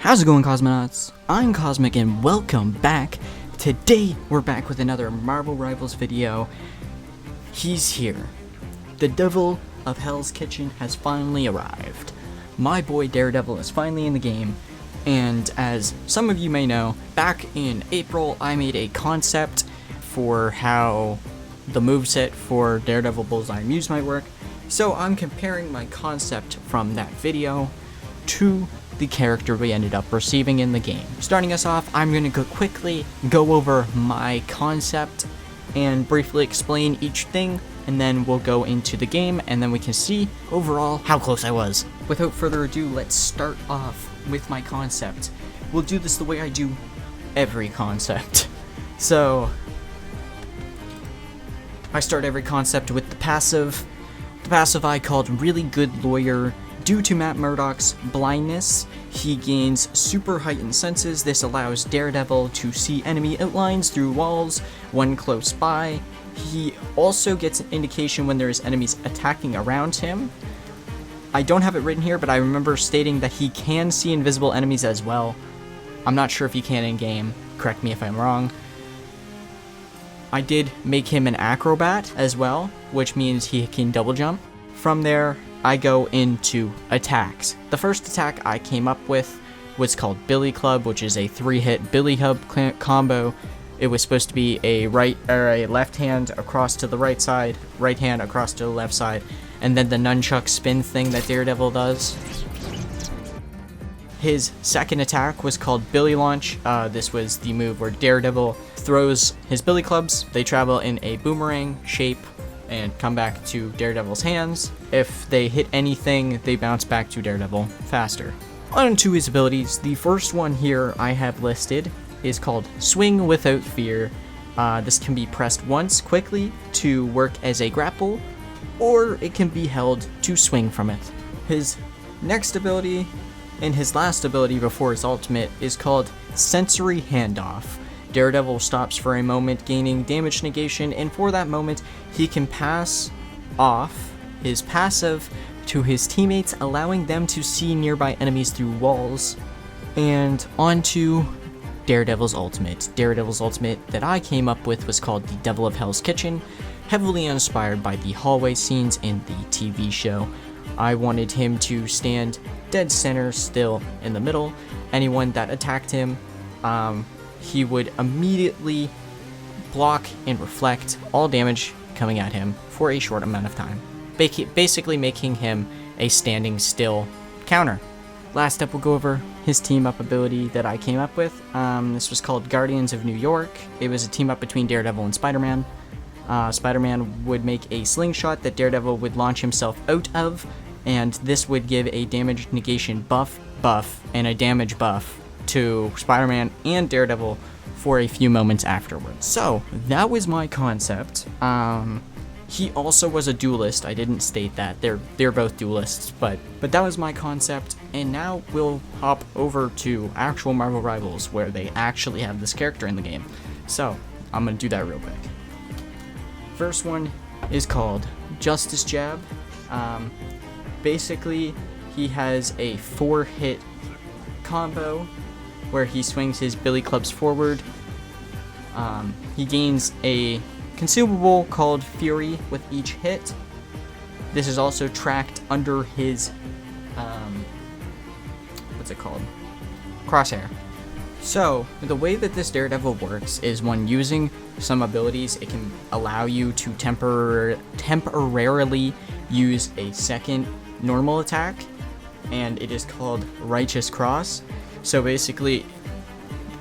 How's it going, Cosmonauts? I'm Cosmic and welcome back. Today we're back with another Marvel Rivals video. He's here. The Devil of Hell's Kitchen has finally arrived. My boy Daredevil is finally in the game, and as some of you may know, back in April I made a concept for how the moveset for Daredevil Bullseye Muse might work. So I'm comparing my concept from that video to the character we ended up receiving in the game. Starting us off, I'm going to quickly go over my concept and briefly explain each thing, and then we'll go into the game and then we can see overall how close I was. Without further ado, let's start off with my concept. We'll do this the way I do every concept. So I start every concept with the passive. The passive I called Really Good Lawyer. Due to Matt Murdock's blindness, he gains super heightened senses. This allows Daredevil to see enemy outlines through walls when close by. He also gets an indication when there is enemies attacking around him. I don't have it written here, but I remember stating that he can see invisible enemies as well. I'm not sure if he can in-game. Correct me if I'm wrong. I did make him an acrobat as well, which means he can double jump. From there, I go into attacks. The first attack I came up with was called Billy Club, which is a 3-hit Billy Hub combo. It was supposed to be a left hand across to the right side, right hand across to the left side, and then the nunchuck spin thing that Daredevil does. His second attack was called Billy Launch. This was the move where Daredevil throws his Billy Clubs. They travel in a boomerang shape and come back to Daredevil's hands. If they hit anything, they bounce back to Daredevil faster. On to his abilities. The first one here I have listed is called Swing Without Fear. This can be pressed once quickly to work as a grapple, or it can be held to swing from it. His next ability, and his last ability before his ultimate, is called Sensory Handoff. Daredevil stops for a moment, gaining damage negation, and for that moment, he can pass off his passive to his teammates, allowing them to see nearby enemies through walls. And onto Daredevil's ultimate. Daredevil's ultimate that I came up with was called the Devil of Hell's Kitchen, heavily inspired by the hallway scenes in the TV show. I wanted him to stand dead center still in the middle. Anyone that attacked him, he would immediately block and reflect all damage coming at him for a short amount of time, basically making him a standing still counter. Last up, we'll go over his team up ability that I came up with. This was called Guardians of New York. It was a team up between Daredevil and Spider-Man. Spider-Man would make a slingshot that Daredevil would launch himself out of, and this would give a damage negation buff, and a damage buff to Spider-Man and Daredevil for a few moments afterwards. So that was my concept. He also was a duelist. I didn't state that. They're both duelists, but that was my concept. And now we'll hop over to actual Marvel Rivals, where they actually have this character in the game. So I'm gonna do that real quick. First one is called Justice Jab. Basically, he has a 4-hit combo where he swings his Billy Clubs forward. He gains a consumable called Fury with each hit. This is also tracked under his, what's it called? Crosshair. So, the way that this Daredevil works is when using some abilities, it can allow you to temporarily use a second normal attack, and it is called Righteous Cross. So basically,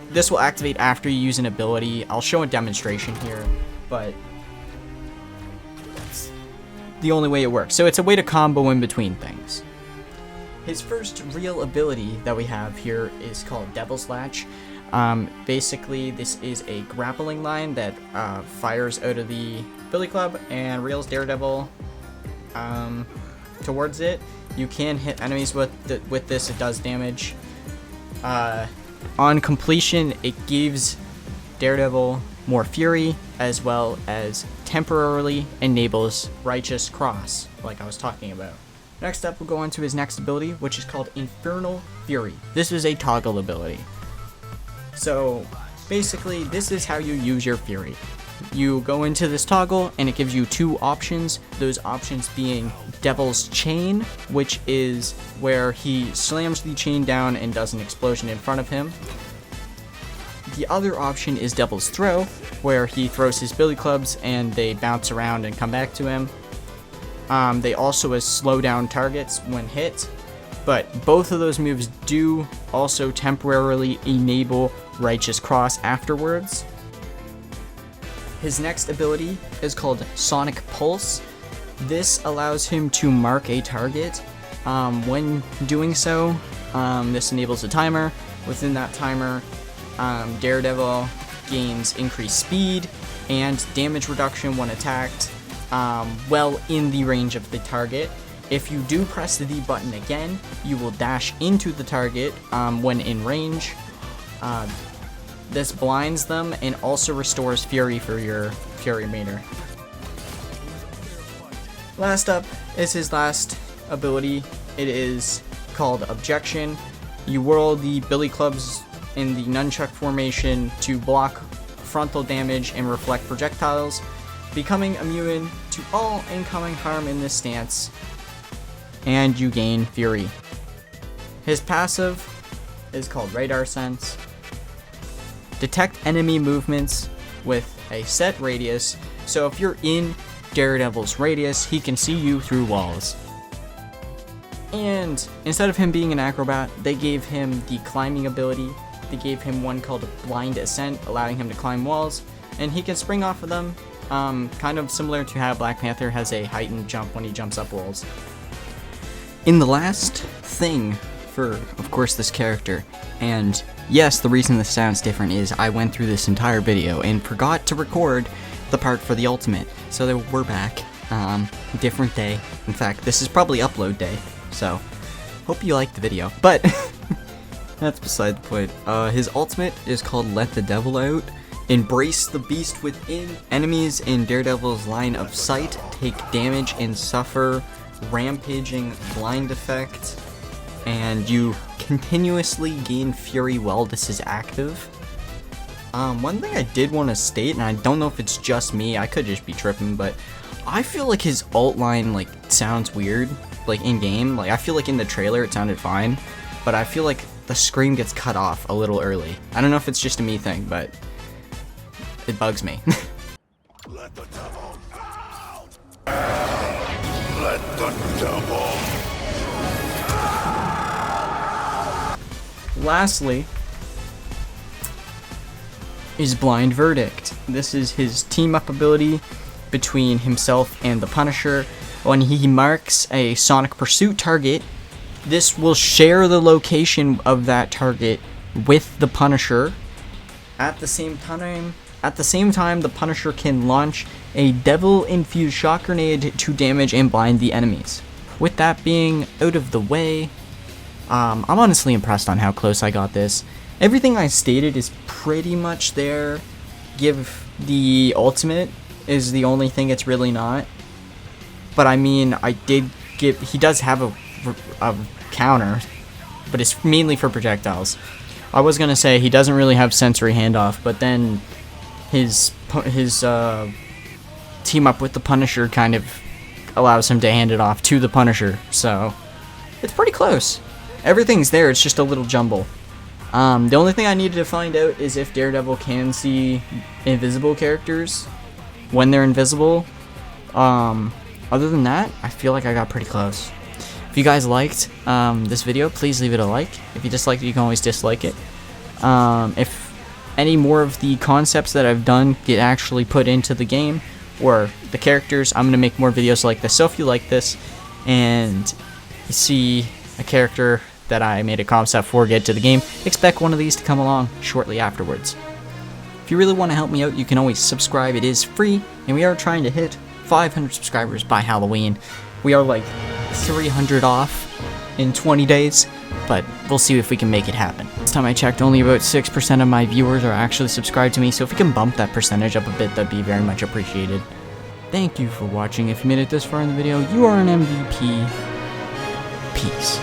this will activate after you use an ability. I'll show a demonstration here, but that's the only way it works. So it's a way to combo in between things. His first real ability that we have here is called Devil's Latch. Basically, this is a grappling line that fires out of the Billy Club and reels Daredevil towards it. You can hit enemies with this. It does damage. On completion, it gives Daredevil more fury, as well as temporarily enables Righteous Cross, like I was talking about. Next up, we'll go on to his next ability, which is called Infernal Fury. This is a toggle ability. So basically, this is how you use your Fury. You go into this toggle, and it gives you two options. Those options being Devil's Chain, which is where he slams the chain down and does an explosion in front of him. The other option is Devil's Throw, where he throws his billy clubs and they bounce around and come back to him. They also slow down targets when hit, but both of those moves do also temporarily enable Righteous Cross afterwards. His next ability is called Sonic Pulse. This allows him to mark a target. When doing so, this enables a timer. Within that timer, Daredevil gains increased speed and damage reduction when attacked, well in the range of the target. If you do press the D button again, you will dash into the target when in range. This blinds them and also restores Fury for your Fury meter. Last up is his last ability. It is called Objection. You whirl the billy clubs in the nunchuck formation to block frontal damage and reflect projectiles, becoming immune to all incoming harm in this stance, and you gain Fury. His passive is called Radar Sense. Detect enemy movements with a set radius, so if you're in Daredevil's radius, he can see you through walls. And instead of him being an acrobat, they gave him the climbing ability. They gave him one called Blind Ascent, allowing him to climb walls, and he can spring off of them, kind of similar to how Black Panther has a heightened jump when he jumps up walls. In the last thing for, of course, this character, and yes, the reason this sounds different is I went through this entire video and forgot to record the part for the ultimate, so we're back. Different day. In fact, this is probably upload day, so hope you liked the video, but that's beside the point. His ultimate is called Let the Devil Out. Embrace the beast within. Enemies in Daredevil's line of sight take damage and suffer rampaging blind effect, and you continuously gain Fury while this is active. One thing I did want to state, and I don't know if it's just me, I could just be tripping, but I feel like his ult line like sounds weird, like in game. Like I feel like in the trailer it sounded fine, but I feel like the scream gets cut off a little early. I don't know if it's just a me thing, but it bugs me. Let the devil out! Let the devil. Lastly is Blind Verdict. This is his team-up ability between himself and the Punisher. When he marks a Sonic Pursuit target, this will share the location of that target with the Punisher. At the same time, the Punisher can launch a Devil-infused shock grenade to damage and blind the enemies. With that being out of the way, I'm honestly impressed on how close I got this. Everything I stated is pretty much there. Give the ultimate is the only thing it's really not. But I mean, he does have a counter, but it's mainly for projectiles. I was gonna say he doesn't really have sensory handoff, but then his team up with the Punisher kind of allows him to hand it off to the Punisher, so it's pretty close. Everything's there, it's just a little jumble. The only thing I needed to find out is if Daredevil can see invisible characters when they're invisible. Other than that, I feel like I got pretty close. If you guys liked this video, please leave it a like. If you disliked it, you can always dislike it. If any more of the concepts that I've done get actually put into the game, or the characters, I'm going to make more videos like this. So if you like this, and you see a character that I made a concept for get to the game, expect one of these to come along shortly afterwards. If you really want to help me out, you can always subscribe. It is free, and we are trying to hit 500 subscribers by Halloween. We are like 300 off in 20 days, but we'll see if we can make it happen. Last time I checked, only about 6% of my viewers are actually subscribed to me, so if we can bump that percentage up a bit, that'd be very much appreciated. Thank you for watching. If you made it this far in the video, you are an MVP. Peace.